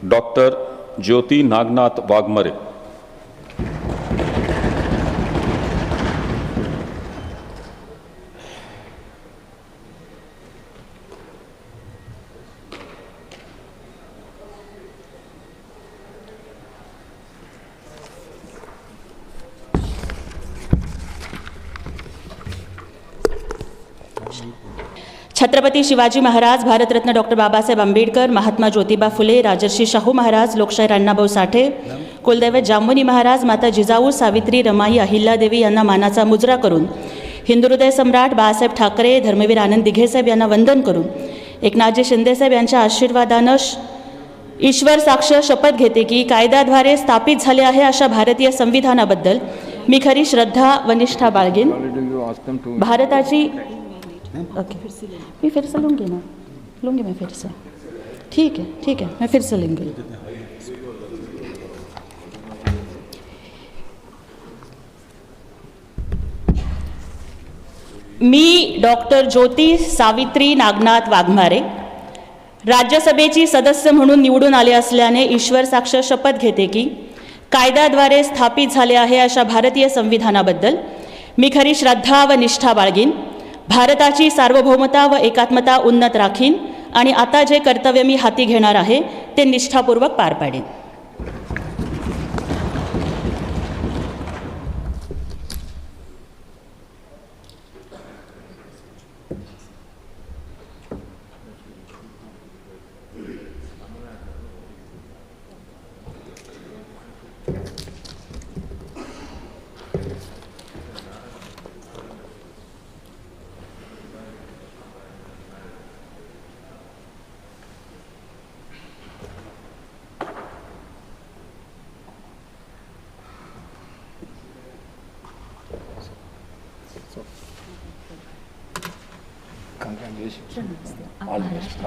Doctor ज्योती Nagnath Waghmare, Chhatrapati Shivaji Maharaj, Bharat Ratna doctor Babasaheb Ambedkar, Mahatma Jyotiba Phule, Rajarshi Shahu Maharaj, लोकशाहीर अण्णाभाऊ साठे, कुलदैवत जांभुनी महाराज, माता जिजाऊ, सावित्री, रमाई, अहिल्यादेवी यांना मानाचा मुजरा करून, हिंदुहृदय सम्राट बाळासाहेब ठाकरे, धर्मवीर आनंद दिघेसाहेब यांना वंदन करून, एकनाथजी शिंदेसाहेब यांच्या आशीर्वादानं ईश्वर साक्ष शपथ घेते की कायद्याद्वारे स्थापित झाले आहे अशा भारतीय संविधानाबद्दल मी खरी श्रद्धा व निष्ठा बाळगेन. भारताची ओके मैं फिर से लूँगी ना, लूँगी मैं फिर से. ठीक है मैं फिर से लूँगी. मी डॉक्टर ज्योती सावित्री नागनाथ वाघमारे राज्यसभेची सदस्य म्हणून निवडून आले असल्याने ईश्वर साक्ष शपथ घेते की कायद्याद्वारे स्थापित झाले आहे अशा भारतीय संविधानाबद्दल मी खरी श्रद्धा व निष्ठा बाळगीन. भारताची सार्वभौमता व एकात्मता उन्नत राखीन आणि आता जे कर्तव्य मी हाती घेणार आहे ते निष्ठापूर्वक पार पाडेन. Congratulations. All the best.